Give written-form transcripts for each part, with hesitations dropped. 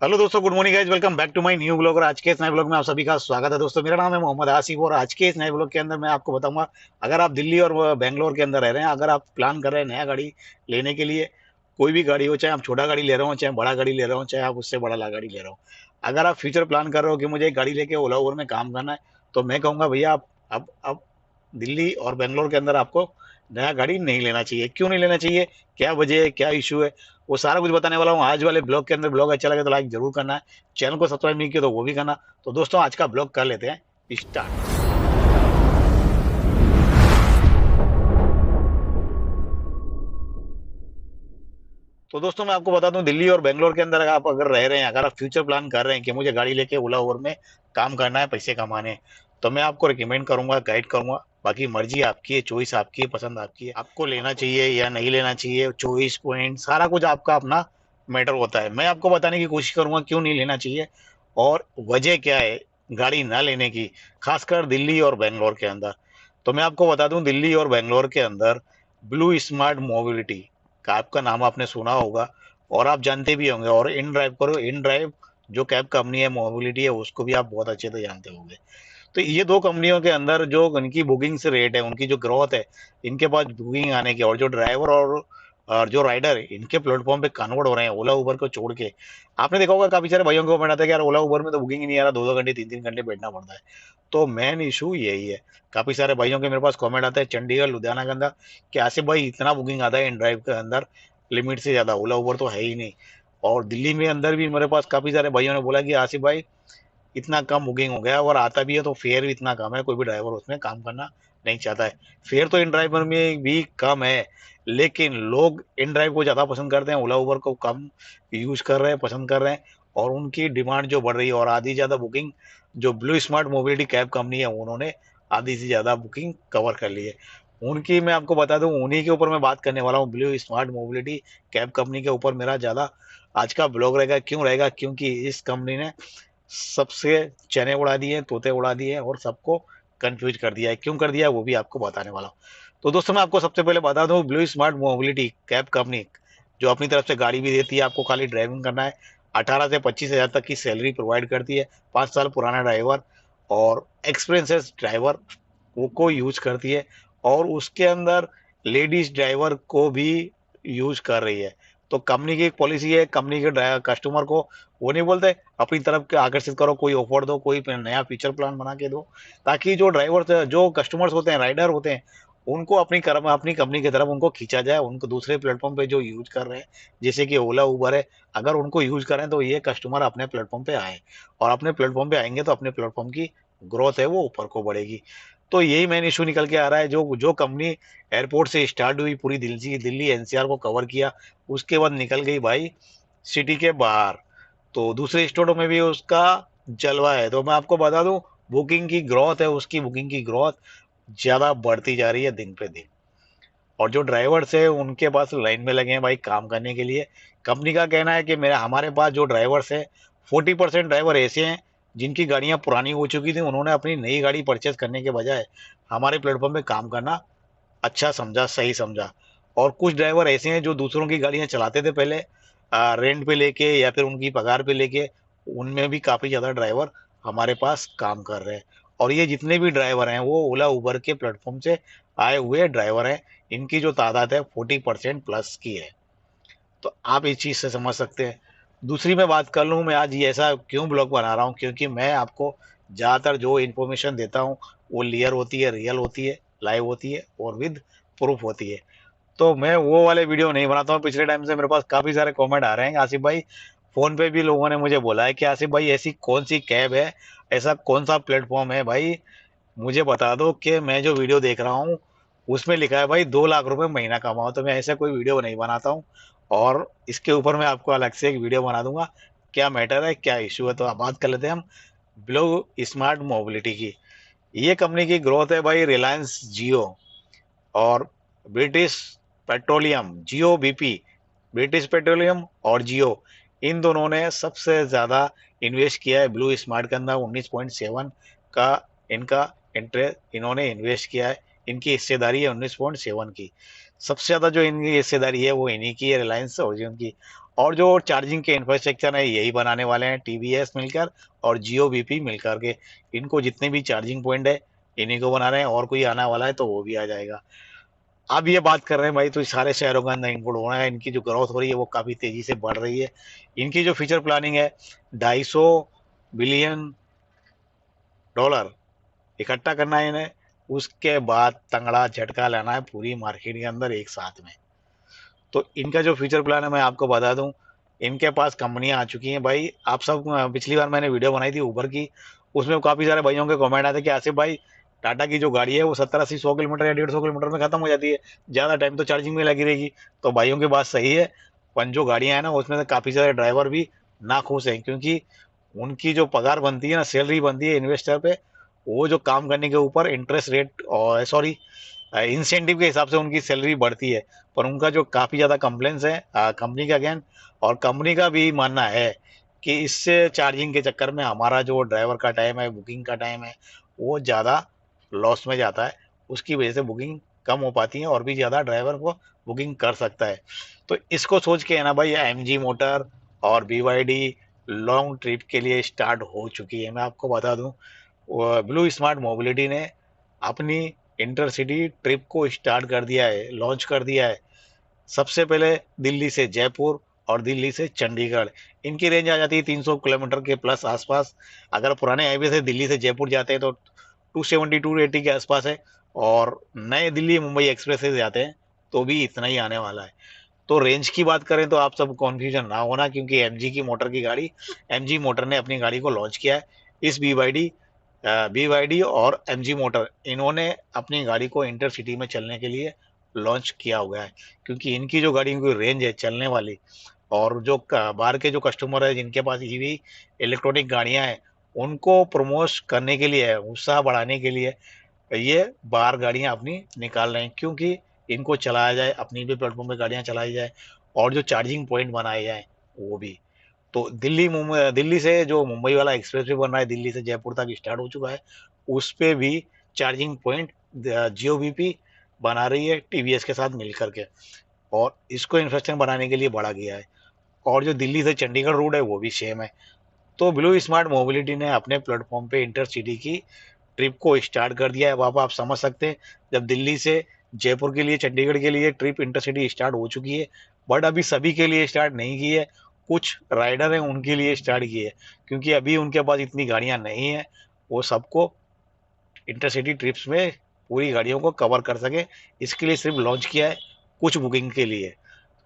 Hello दोस्तों, good morning guys. Welcome back to my new blog. और आज के इस नए ब्लॉग में आप सभी का स्वागत है। दोस्तों, मेरा नाम है मोहम्मद आसिफ और आज के इस नए ब्लॉग के अंदर मैं आपको बताऊंगा, अगर आप दिल्ली और बेंगलोर के अंदर रह रहे हैं, अगर आप प्लान कर रहे हैं नया गाड़ी लेने के लिए, कोई भी गाड़ी हो, चाहे आप छोटा गाड़ी ले रहे हो, चाहे बड़ा गाड़ी ले रहे हो, चाहे आप उससे बड़ा गाड़ी ले रहे हो, अगर आप फ्यूचर प्लान कर रहे हो कि मुझे एक गाड़ी लेके ओला उबर में काम करना है, तो मैं कहूंगा भैया आप अब दिल्ली और बेंगलोर के अंदर आपको नया गाड़ी नहीं लेना चाहिए। क्यों नहीं लेना चाहिए, क्या वजह है, क्या इशू है, वो सारा कुछ बताने वाला हूँ आज वाले ब्लॉग के अंदर। ब्लॉग अच्छा लगे तो लाइक जरूर करना है, चैनल को सब्सक्राइब नहीं किया तो वो भी करना। तो दोस्तों, आज का ब्लॉग कर लेते हैं स्टार्ट। तो दोस्तों, मैं आपको बता दूं, दिल्ली और बेंगलोर के अंदर आप अगर रह रहे हैं, अगर आप फ्यूचर प्लान कर रहे हैं कि मुझे गाड़ी लेके ओला उबर में काम करना है, पैसे कमाने हैं, तो मैं आपको रिकमेंड करूंगा, गाइड करूंगा। बाकी मर्जी आपकी है, चॉइस आपकी है, पसंद आपकी है, आपको लेना चाहिए या नहीं लेना चाहिए, चॉइस पॉइंट सारा कुछ आपका अपना मैटर होता है। मैं आपको बताने की कोशिश करूंगा क्यों नहीं लेना चाहिए और वजह क्या है गाड़ी ना लेने की, खासकर दिल्ली और बेंगलोर के अंदर। तो मैं आपको बता दूं, दिल्ली और बेंगलोर के अंदर ब्लू स्मार्ट मोबिलिटी कैब का नाम आपने सुना होगा और आप जानते भी होंगे। और इन ड्राइव करो, इन ड्राइव जो कैब कंपनी है, मोबिलिटी है, उसको भी आप बहुत अच्छे से जानते होंगे। तो ये दो कंपनियों के अंदर जो इनकी बुकिंग से रेट है, उनकी जो ग्रोथ है, इनके पास बुकिंग आने की, और जो ड्राइवर और जो राइडर इनके प्लेटफॉर्म पे कन्वर्ट हो रहे हैं ओला उबर को छोड़ के। आपने देखा होगा काफी सारे भाइयों को कमेंट आता है कि यार ओला उबर में तो बुकिंग ही नहीं आ रहा, 2-2 घंटे 3-3 घंटे बैठना पड़ता है। तो मेन इशू यही है। काफी सारे भाइयों के मेरे पास कमेंट आता है चंडीगढ़ लुधियाना के अंदर कि आसिफ भाई इतना बुकिंग आता है इन ड्राइव के अंदर, लिमिट से ज्यादा, ओला उबर तो है ही नहीं। और दिल्ली में अंदर भी मेरे पास काफी सारे भाइयों ने बोला कि आसिफ भाई इतना कम बुकिंग हो गया और आता भी है तो फेयर भी इतना कम है, कोई भी ड्राइवर उसमें काम करना नहीं चाहता है। फेयर तो इन ड्राइवर में भी कम है, लेकिन लोग इन ड्राइव को ज्यादा पसंद करते हैं, ओला उबर को कम यूज कर रहे हैं, पसंद कर रहे हैं। और उनकी डिमांड जो बढ़ रही है और आधी ज्यादा बुकिंग जो blue smart mobility cab company है, उन्होंने आधी से ज्यादा बुकिंग कवर कर ली है। उनकी मैं आपको बता दूं, उन्हीं के ऊपर मैं बात करने वाला हूँ, blue smart mobility cab company के ऊपर मेरा ज्यादा आज का ब्लॉग रहेगा। क्यों रहेगा, क्योंकि इस कंपनी ने सबसे चने उड़ा दिए, तोते उड़ा दिए और सबको कंफ्यूज कर दिया है। क्यों कर दिया है वो भी आपको बताने वाला हूँ। तो दोस्तों, मैं आपको सबसे पहले बता दूं, blue smart mobility cab company जो अपनी तरफ से गाड़ी भी देती है, आपको खाली ड्राइविंग करना है, 18 से 25 हजार तक की सैलरी प्रोवाइड करती है, 5 साल पुराना ड्राइवर और एक्सपीरियंसेस ड्राइवर वो को यूज करती है। और उसके अंदर लेडीज ड्राइवर को भी यूज कर रही है। तो कंपनी की एक पॉलिसी है, कंपनी के कस्टमर को वो नहीं बोलते अपनी तरफ के आकर्षित करो, कोई ऑफर दो, कोई नया फीचर प्लान बना के दो, ताकि जो ड्राइवर जो कस्टमर्स होते हैं, राइडर होते हैं, उनको अपनी कंपनी की तरफ उनको खींचा जाए, उनको दूसरे प्लेटफॉर्म पे जो यूज कर रहे हैं, जैसे कि ओला उबर है, अगर उनको यूज करें तो ये कस्टमर अपने प्लेटफॉर्म पे आए, और अपने प्लेटफॉर्म पे आएंगे तो अपने प्लेटफॉर्म की ग्रोथ है वो ऊपर को बढ़ेगी। तो यही मेन इशू निकल के आ रहा है। जो जो कंपनी एयरपोर्ट से स्टार्ट हुई, पूरी दिल्ली एनसीआर को कवर किया, उसके बाद निकल गई भाई सिटी के बाहर, तो दूसरे स्टेटों में भी उसका जलवा है। तो मैं आपको बता दूं, बुकिंग की ग्रोथ है, उसकी बुकिंग की ग्रोथ ज्यादा बढ़ती जा रही है दिन पे दिन। और जो ड्राइवर्स है उनके पास लाइन में लगे हैं भाई काम करने के लिए। कंपनी का कहना है कि मेरा हमारे पास जो ड्राइवर्स है, 40% ड्राइवर ऐसे हैं जिनकी गाड़ियां पुरानी हो चुकी थी, उन्होंने अपनी नई गाड़ी परचेज करने के बजाय हमारे प्लेटफॉर्म पे काम करना अच्छा समझा, सही समझा। और कुछ ड्राइवर ऐसे हैं जो दूसरों की गाड़ियां चलाते थे पहले, रेंट पे लेके या फिर उनकी पगार पे लेके, उनमें भी काफी ज्यादा ड्राइवर हमारे पास काम कर रहे हैं। और ये जितने भी ड्राइवर हैं वो ओला उबर के प्लेटफॉर्म से आए हुए ड्राइवर हैं। इनकी जो तादाद है 40% प्लस की है। तो आप इस चीज से समझ सकते हैं। दूसरी मैं बात कर लूँ, मैं आज ये ऐसा क्यों ब्लॉग बना रहा हूँ, क्योंकि मैं आपको ज्यादातर जो इन्फॉर्मेशन देता हूँ वो क्लियर होती है, रियल होती है, लाइव होती है और विद प्रूफ होती है। तो मैं वो वाले वीडियो नहीं बनाता हूँ। पिछले टाइम से मेरे पास काफी सारे कमेंट आ रहे हैं आसिफ भाई, फोन पे भी लोगों ने मुझे बोला है कि आसिफ भाई ऐसी कौन सी कैब है, ऐसा कौन सा प्लेटफॉर्म है भाई, मुझे बता दो कि मैं जो वीडियो देख रहा हूँ उसमें लिखा है भाई 2 लाख रुपए महीना कमाओ। तो मैं ऐसा कोई वीडियो नहीं बनाता हूँ, और इसके ऊपर मैं आपको अलग से एक वीडियो बना दूंगा, क्या मैटर है, क्या इशू है। तो अब बात कर लेते हैं हम ब्लू स्मार्ट मोबिलिटी की। ये कंपनी की ग्रोथ है भाई, रिलायंस जियो और ब्रिटिश पेट्रोलियम, जियो बीपी, ब्रिटिश पेट्रोलियम और जियो, इन दोनों ने सबसे ज्यादा इन्वेस्ट किया है ब्लू स्मार्ट के अंदर। 19.7 का इनका इंटरेस्ट इन्होंने इन्वेस्ट किया है, इनकी हिस्सेदारी है 19.7 की। सबसे ज्यादा जो इनकी हिस्सेदारी है वो इन्हीं की है, रिलायंस और जियो की। और जो चार्जिंग के इंफ्रास्ट्रक्चर है यही बनाने वाले हैं टीवीएस मिलकर और जियो बीपी मिलकर के। इनको जितने भी चार्जिंग पॉइंट है इन्हीं को बना रहे हैं, और कोई आने वाला है तो वो भी आ जाएगा। अब ये बात कर रहे हैं भाई तो सारे शहरों के अंदर इंक्लूड होना है, इनकी जो ग्रोथ हो रही है वो काफी तेजी से बढ़ रही है। इनकी जो फ्यूचर प्लानिंग है 250 बिलियन डॉलर इकट्ठा करना है इन्हें, उसके बाद तंगड़ा झटका लेना है पूरी मार्केट के अंदर एक साथ में। तो इनका जो फ्यूचर प्लान है मैं आपको बता दूं, इनके पास कंपनियां आ चुकी हैं भाई। आप सब पिछली बार मैंने वीडियो बनाई थी उबर की, उसमें काफी सारे भाइयों के कमेंट आते कि आसिफ भाई टाटा की जो गाड़ी है वो 70 80 100 किलोमीटर या 150 किलोमीटर में खत्म हो जाती है, ज्यादा टाइम तो चार्जिंग में लगी रहेगी। तो भाइयों की बात सही है, पर जो गाड़ियां हैं ना उसमें से काफी सारे ड्राइवर भी नाखुश हैं, क्योंकि उनकी जो पगार बनती है ना, सैलरी बनती है इन्वेस्टर पे, वो जो काम करने के ऊपर इंटरेस्ट रेट और सॉरी इंसेंटिव के हिसाब से उनकी सैलरी बढ़ती है। पर उनका जो काफी ज्यादा कंप्लेंट्स है कंपनी का अगेन, और कंपनी का भी मानना है कि इससे चार्जिंग के चक्कर में हमारा जो ड्राइवर का टाइम है, बुकिंग का टाइम है, वो ज्यादा लॉस में जाता है। उसकी वजह से बुकिंग कम हो पाती है और भी ज्यादा ड्राइवर को बुकिंग कर सकता है। तो इसको सोच के है ना भाई, एमजी मोटर और बीवाईडी लॉन्ग ट्रिप के लिए स्टार्ट हो चुकी है। मैं आपको बता दूं, ब्लू स्मार्ट मोबिलिटी ने अपनी इंटरसिटी ट्रिप को स्टार्ट कर दिया है, लॉन्च कर दिया है। सबसे पहले दिल्ली से जयपुर और दिल्ली से चंडीगढ़, इनकी रेंज आ जाती है 300 किलोमीटर के प्लस आसपास। अगर पुराने हाईवे से दिल्ली से जयपुर जाते हैं तो 270 280 के आसपास है, और नए दिल्ली मुंबई एक्सप्रेस से जाते हैं तो भी इतना ही आने वाला है। तो रेंज की बात करें तो आप सब कॉन्फ्यूजन ना होना, क्योंकि एमजी की मोटर की गाड़ी, एमजी मोटर ने अपनी गाड़ी को लॉन्च किया है। इस बीवाईडी और एमजी मोटर इन्होंने अपनी गाड़ी को इंटरसिटी में चलने के लिए लॉन्च किया हुआ है, क्योंकि इनकी जो गाड़ियों की रेंज है चलने वाली, और जो बाहर के जो कस्टमर है जिनके पास ईवी इलेक्ट्रॉनिक गाड़ियां हैं, उनको प्रमोट करने के लिए, उत्साह बढ़ाने के लिए ये बाहर गाड़ियां अपनी निकाल रहे हैं, क्योंकि इनको चलाया जाए, अपनी भी प्लेटफॉर्म पे गाड़ियां चलाई जाए, और जो चार्जिंग पॉइंट बनाए जाए वो भी। तो दिल्ली से जो मुंबई वाला एक्सप्रेस वे बन रहा है, दिल्ली से जयपुर तक स्टार्ट हो चुका है, उस पे भी चार्जिंग पॉइंट जियो बीपी बना रही है टीवीएस के साथ मिल करके, और इसको इंफ्रास्ट्रक्चर बनाने के लिए बढ़ा गया है। और जो दिल्ली से चंडीगढ़ रूट है वो भी सेम है। तो ब्लू स्मार्ट मोबिलिटी ने अपने प्लेटफॉर्म पे इंटरसिटी की ट्रिप को स्टार्ट कर दिया है। अब आप समझ सकते हैं, जब दिल्ली से जयपुर के लिए, चंडीगढ़ के लिए ट्रिप इंटरसिटी स्टार्ट हो चुकी है, बट अभी सभी के लिए स्टार्ट नहीं की है, कुछ राइडर हैं उनके लिए स्टार्ट की है, क्योंकि अभी उनके पास इतनी गाड़ियां नहीं है वो सबको इंटरसिटी ट्रिप्स में पूरी गाड़ियों को कवर कर सके। इसके लिए सिर्फ लॉन्च किया है कुछ बुकिंग के लिए,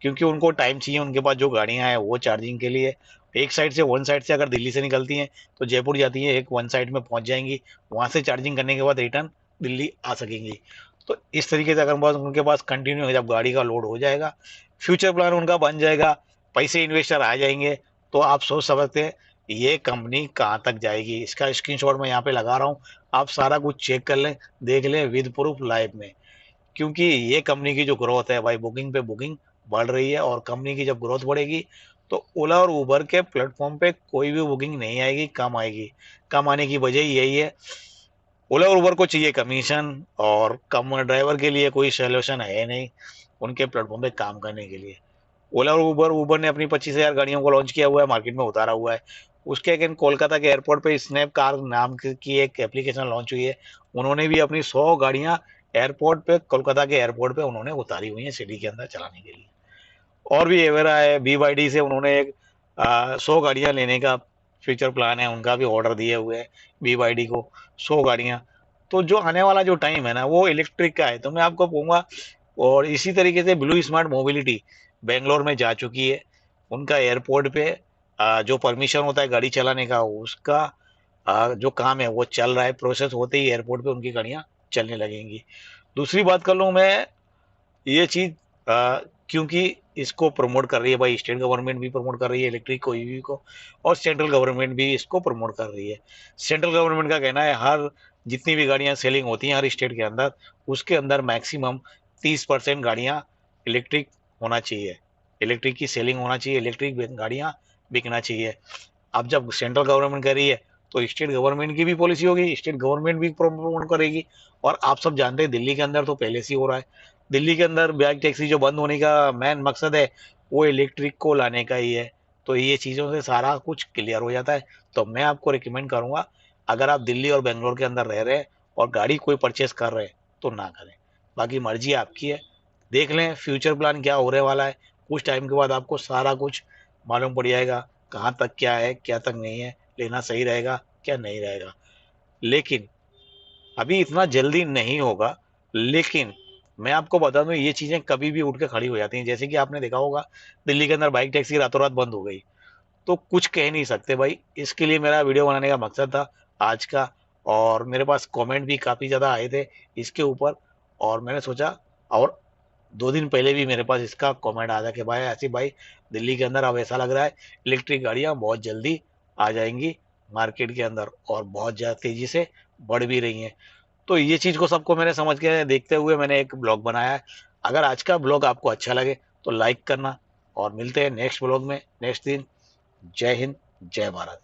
क्योंकि उनको टाइम चाहिए, उनके पास जो गाड़ियां हैं वो चार्जिंग के लिए एक साइड से, वन साइड से अगर दिल्ली से निकलती हैं तो जयपुर जाती हैं, एक वन साइड में पहुंच जाएंगी, वहां से चार्जिंग करने के बाद रिटर्न दिल्ली आ सकेंगी। तो इस तरीके से अगर बस उनके पास कंटिन्यू जब गाड़ी का लोड हो जाएगा, फ्यूचर प्लान उनका बन जाएगा, पैसे इन्वेस्टर आ जाएंगे, तो आप सोच सकते हैं ये कंपनी कहाँ तक जाएगी। इसका स्क्रीनशॉट मैं यहाँ पे लगा रहा हूँ, आप सारा कुछ चेक कर लें, देख लें विद प्रूफ लाइव में, क्योंकि ये कंपनी की जो ग्रोथ है भाई, बुकिंग पे बुकिंग बढ़ रही है, और कंपनी की जब ग्रोथ बढ़ेगी तो ओला और उबर के प्लेटफॉर्म पे कोई भी बुकिंग नहीं आएगी, कम आएगी। कम आने की वजह यही है, ओला और उबर को चाहिए कमीशन, और कम ड्राइवर के लिए कोई सोल्यूशन है नहीं उनके प्लेटफॉर्म पे काम करने के लिए। ओला और उबर ने अपनी 25,000 गाड़ियों को लॉन्च किया हुआ है, मार्केट में उतारा हुआ है। उसके अगेन कोलकाता के एयरपोर्ट पे स्नैप कार नाम की एक एप्लीकेशन लॉन्च हुई है, उन्होंने भी अपनी 100 गाड़ियां एयरपोर्ट पे, कोलकाता के एयरपोर्ट पे उन्होंने उतारी हुई है सिटी के अंदर चलाने के लिए। और भी एवेरा है, बीवाईडी से उन्होंने एक 100 गाड़ियां लेने का फ्यूचर प्लान है, उनका भी ऑर्डर दिए हुए हैं बीवाईडी को 100 गाड़ियां। तो जो आने वाला जो टाइम है ना वो इलेक्ट्रिक का है, तो मैं आपको कहूँगा। और इसी तरीके से ब्लू स्मार्ट मोबिलिटी बेंगलोर में जा चुकी है, उनका एयरपोर्ट पे जो परमिशन होता है गाड़ी चलाने का उसका जो काम है वो चल रहा है, प्रोसेस होते ही एयरपोर्ट पे उनकी गाड़ियां चलने लगेंगी। दूसरी बात कर लूँ मैं, ये चीज क्योंकि इसको प्रमोट कर रही है भाई, स्टेट गवर्नमेंट भी प्रमोट कर रही है इलेक्ट्रिक को, ईवी को, और सेंट्रल गवर्नमेंट भी इसको प्रमोट कर रही है। सेंट्रल गवर्नमेंट का कहना है हर जितनी भी गाड़ियां सेलिंग होती हैं हर स्टेट के अंदर, उसके अंदर मैक्सिमम 30% गाड़ियां इलेक्ट्रिक होना चाहिए, इलेक्ट्रिक की सेलिंग होना चाहिए, इलेक्ट्रिक गाड़ियां बिकना चाहिए। अब जब सेंट्रल गवर्नमेंट कर रही है तो स्टेट गवर्नमेंट की भी पॉलिसी होगी, स्टेट गवर्नमेंट भी प्रमोट करेगी। और आप सब जानते हैं दिल्ली के अंदर तो पहले से ही हो रहा है, दिल्ली के अंदर बैग टैक्सी जो बंद होने का मेन मकसद है वो इलेक्ट्रिक को लाने का ही है। तो ये चीज़ों से सारा कुछ क्लियर हो जाता है। तो मैं आपको रिकमेंड करूँगा, अगर आप दिल्ली और बेंगलोर के अंदर रह रहे हैं और गाड़ी कोई परचेज़ कर रहे हैं, तो ना करें। बाकी मर्ज़ी आपकी है। देख लें फ्यूचर प्लान क्या होने वाला है। कुछ टाइम के बाद आपको सारा कुछ मालूम पड़ जाएगा, कहाँ तक क्या है, क्या तक नहीं है, लेना सही रहेगा, क्या नहीं रहेगा। लेकिन अभी इतना जल्दी नहीं होगा। लेकिन मैं आपको बता दूं, ये चीजें कभी भी उठ के खड़ी हो जाती हैं। जैसे कि आपने देखा होगा, दिल्ली के अंदर बाइक टैक्सी रातों रात बंद हो गई। तो कुछ कह नहीं सकते भाई। इसके लिए मेरा वीडियो बनाने का मकसद था आज का। और मेरे पास कमेंट भी काफी ज्यादा आए थे इसके ऊपर। और मैंने सोचा, और 2 दिन पहले भी मेरे पास इसका कमेंट आया था कि भाई आसिफ भाई, दिल्ली के अंदर अब ऐसा लग रहा है इलेक्ट्रिक गाड़ियां बहुत जल्दी आ जाएंगी मार्केट के अंदर, और बहुत ज्यादा तेजी से बढ़ भी रही हैं। तो ये चीज को सबको मैंने समझ के देखते हुए मैंने एक ब्लॉग बनाया है। अगर आज का ब्लॉग आपको अच्छा लगे तो लाइक करना। और मिलते हैं नेक्स्ट ब्लॉग में नेक्स्ट दिन। जय हिंद, जय भारत।